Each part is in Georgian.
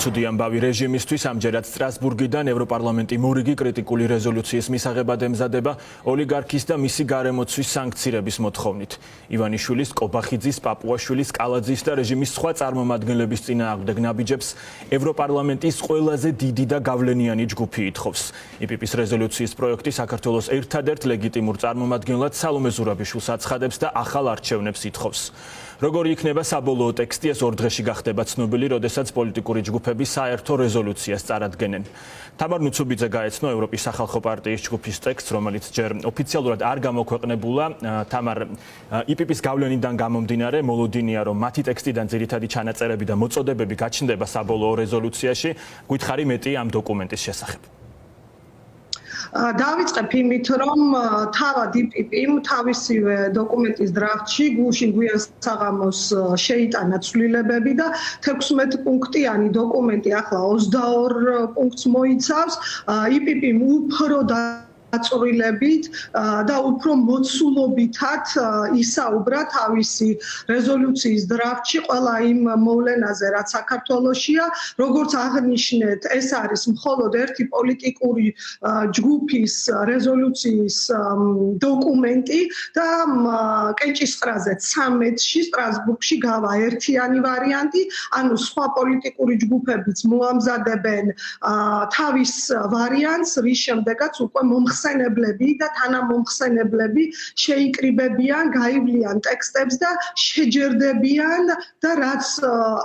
ცუდი ამბავი რეჟიმისთვის ამჯერად სტრასბურგიდან ევროპარლამენტი მორიგი კრიტიკული რეზოლუციის მისაღებად ემზადება ოლიგარქის და მისი გარემოცვის სანქცირების მოთხოვნით. ივანიშვილის, კობახიძის, პაპუაშვილის, კალაძის და რეჟიმის სხვა წარმომადგენლების წინააღმდეგ ნაბიჯებს ევროპარლამენტის ყველაზე დიდი და გავლენიანი ჯგუფი ითხოვს. იპიპის რეზოლუციის პროექტი საქართველოს ერთადერთ ლეგიტიმურ წარმომადგენლად სალომე ზურაბიშვილს აცხადებს და ახალ არჩევნებს ითხოვს. Როგორი იქნება საბოლოო ტექსტი, ეს 2 დღეში გახდება ცნობილი, როდესაც პოლიტიკური ჯგუფები საერთო რეზოლუციას წარადგენენ. თამარ ნუცუბიძე გაეცნო ევროპის სახალხო პარტიის ჯგუფის ტექსტს, რომელიც ჯერ ოფიციალურად არ გამოქვეყნებულა. თამარ, იპიპის გავლენიდან გამომდინარე, მოლოდინია, რომ მათი ტექსტიდან ძირითადი ჩანაწერები და მოწოდებები გაჩნდება საბოლოო რეზოლუციაში. გითხარი მეტი ამ დოკუმენტის შესახებ. დავიწყებ იმით, რომ თავად იპიპიმ თავისივე დოკუმენტის დრაფტში გუშინ გვიან საღამოს შეიტანა ცვლილებები და 16 პუნქტიანი დოკუმენტი ახლა 22 პუნქტს მოიცავს. იპიპიმ უფრო დაწვრილებით და უფრო მოცულობითად ისაუბრა თავისი რეზოლუციის დრაფტში ყველა იმ მოვლენაზე, რაც საქართველოშია. როგორც აღნიშნეთ, ეს არის მხოლოდ ერთი პოლიტიკური ჯგუფის რეზოლუციის დოკუმენტი და კენჭისყრაზე 13-ში სტრასბურგში გავა ერთიანი ვარიანტი, ანუ სხვა პოლიტიკური ჯგუფებიც მოამზადებენ თავის ვარიანტს, რის შემდეგაც უკვე მომხსენებლები და თანამომხსენებლები შეიკრიბებიან, გაივლიან ტექსტებს და შეჯერდებიან და რაც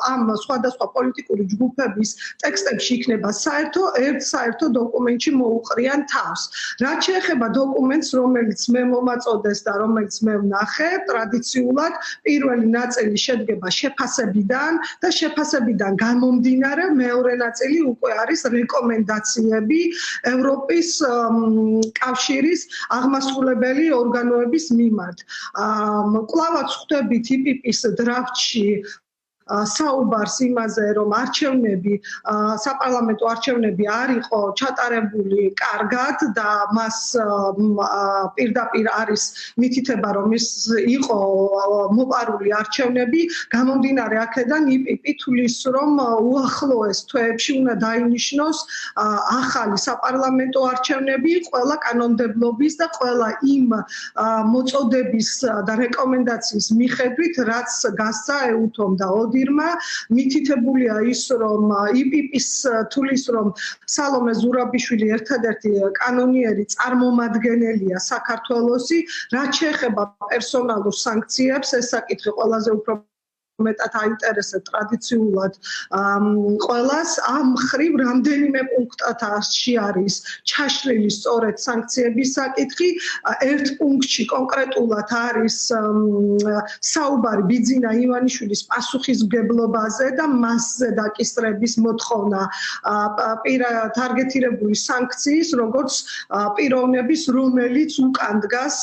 ამ სხვადასხვა პოლიტიკური ჯგუფების ტექსტებში იქნება საერთო, ერთ საერთო დოკუმენტში მოუყრიან თავს. რაც შეეხება დოკუმენტს, რომელიც მე მომაწოდეს და რომელიც მე ვნახე, ტრადიციულად პირველი ნაწილი შედგება შეფასებიდან და შეფასებიდან გამომდინარე მეორე ნაწილი უკვე არის რეკომენდაციები ევროპის კავშირის აღმასრულებელი ორგანოების მიმართ. კვლავაც ხვდებით იპიპის დრაფტში საუბარს იმაზე, რომ არჩევნები, საპარლამენტო არჩევნები არ იყო ჩატარებული კარგად და მას პირდაპირ არის მითითება, რომ ის იყო მოპარული არჩევნები. გამომდინარე აქედან იპიპი თulis, რომ უახლოეს თვეებში უნდა დაინიშნოს ახალი საპარლამენტო არჩევნები ყველა კანონმდებლობის და ყველა იმ მოწოდების და რეკომენდაციის მიხედვით, რაც გასცა ეუთომ და ოდირმა. მითითებულია ის, რომ იპიპის თulis, რომ სალომე ზურაბიშვილი ერთადერთი კანონიერი წარმომადგენელია საქართველოსი, რაც შეეხება პერსონალურ სანქციებს, ეს საკითხი ყველაზე უფრო მეტად აინტერესებს ტრადიციულად ყველას. ამ მხრივ რამდენიმე პუნქტში არის ჩაშლილი სწორედ სანქციების საკითხი. ერთ პუნქტში კონკრეტულად არის საუბარი ბიძინა ივანიშვილის პასუხისმგებლობაზე და მასზე დაკისრების მოთხოვნა თარგეტირებული სანქციის, როგორც პიროვნების, რომელიც უკან დგას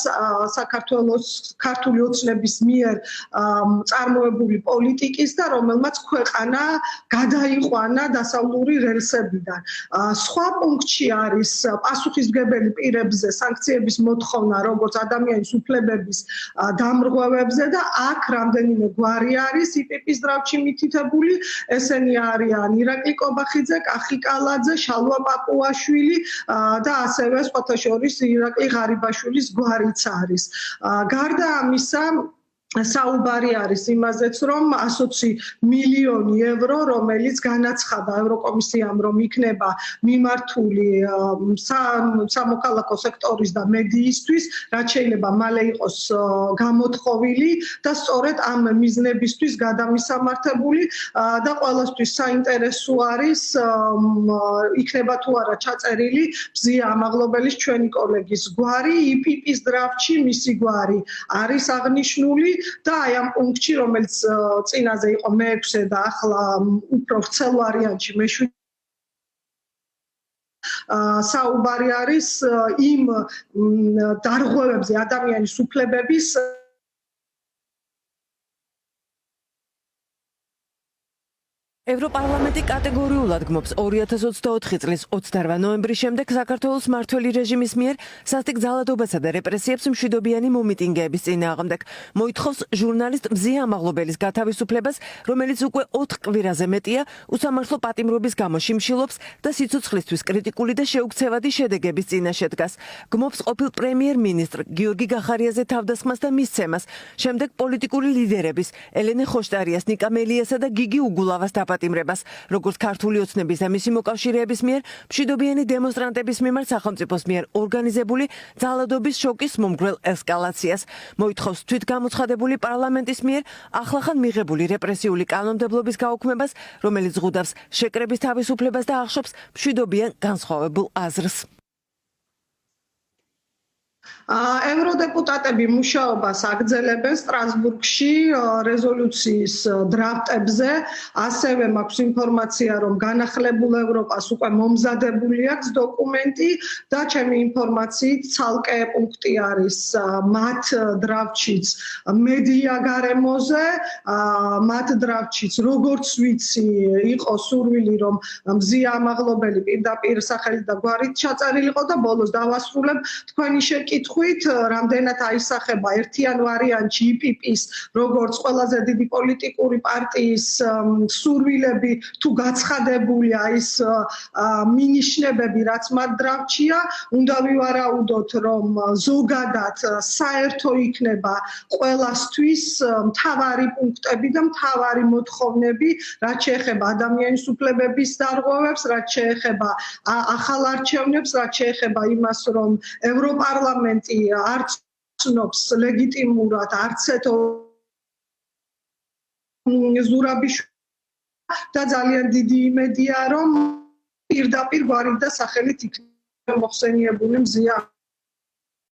საქართველოს ქართული ოცნების მიერ წარმოებული პოლიტიკის და რომელმაც ქვეყანა გადაიყვანა დასავლური რელსებიდან. სხვა პუნქტში არის პასუხისმგებელი პირებზე სანქციების მოთხოვნა, როგორც ადამიანის უფლებების დამრღვევებზე და აქ რამდენიმე გვარი არის იპიპის დრაფტში მითითებული. ესენი არიან ირაკლი კობახიძე, კახი კალაძე, შალვა პაპუაშვილი და ასევე სხვათა შორის ირაკლი ღარიბაშვილის გვარიც არის. გარდა ამისა, საუბარი არის იმაზეც, რომ 120 მილიონი ევრო, რომელიც განაცხადა ევროკომისიამ, რომ იქნება მიმართული სამოქალაქო სექტორის და მედიისთვის, რაც შეიძლება მალე იყოს გამოთხოვილი და სწორედ ამ მიზნებისთვის გადამისამართებული და ყველასთვის საინტერესო არის, იქნება თუ არა ჩაწერილი ბზია ამაღლობელის ჩვენი კოლეგის გვარი, იპიპის დრაფტში მისი გვარი არის აღნიშნული. და აი ამ პუნქტში, რომელიც წინაზე იყო მე-6 და ახლა უფრო ვრცელ ვარიანტში მე-7 საუბარი არის იმ დარღვევებზე ადამიანის უფლებების ევროპარლამენტი კატეგორიულად გმობს 2024 წლის 28 ნოემბრის შემდეგ საქართველოს მმართველი რეჟიმის მიერ სასტიკ ძალადობასა და რეპრესიებს მშვიდობიანი მომიტინგეების წინააღმდეგ. მოითხოვს ჟურნალისტ მზია ამაღლობელის გათავისუფლებას, რომელიც უკვე 4 კვირაზე მეტია უსამართლო პატიმრობის გამო შიმშილობს და სიცოცხლისთვის კრიტიკული და შეუქცევადი შედეგების წინაშე დგას. გმობს ყოფილ პრემიერ-მინისტრ გიორგი გახარიაზე თავდასხმას და მისცემას, შემდეგ პოლიტიკური ლიდერების ელენე ხოშტარიას, ნიკა მელიასა და გიგი უგულავას პატიმრებას, როგორც ქართული ოცნების და მისი მოკავშირეების მიერ მშვიდობიანი დემონსტრანტების მიმართ სახელმწიფოს მიერ ორგანიზებული ძალადობის შოკის მომგვრელ ესკალაციას. მოითხოვს თვითგამოცხადებული პარლამენტის მიერ ახლახან მიღებული რეპრესიული კანონმდებლობის გაუქმებას, რომელიც ზღუდავს შეკრების თავისუფლებას და ახშობს მშვიდობიან განსხვავებულ აზრს. ევროდეპუტატები მუშაობას აგრძელებენ სტრასბურგში რეზოლუციის დრაფტებზე, ასევე მაქვს ინფორმაცია, რომ განახლებულ ევროპას უკვე მომზადებული აქვს დოკუმენტი და ჩემი ინფორმაციით ცალკე პუნქტი არის მათ დრაფტშიც მედია გარემოზე, მათ დრაფტშიც როგორც ვიცი, იყო სურვილი, რომ მზია ამაღლობელი პირდაპირ სახელით და გვარით ჩაწერილიყო და ბოლოს დავასრულებ თქვენი კითხვით, რამდენად აისახება ერთიან ვარიანტში IPP-ის როგორც ყველაზე დიდი პოლიტიკური პარტიის სურვილები თუ გაცხადებულია ის მინიშნებები, რაც მათ დრაფტშია, უნდა ვივარაუდოთ, რომ ზოგადად საერთო იქნება ყველასთვის მთავარი პუნქტები და მთავარი მოთხოვნები, რაც შეეხება ადამიანის უფლებების დარღვევებს, რაც შეეხება ახალ არჩევნებს, რაც შეეხება იმას, რომ ევროპარლამენტი არც ცნობს ლეგიტიმურად არცეთ ზურაბიშვილი და ძალიან დიდი იმედია, რომ პირდაპირ გვარით და სახელით იქნება მოხსენიებული მზია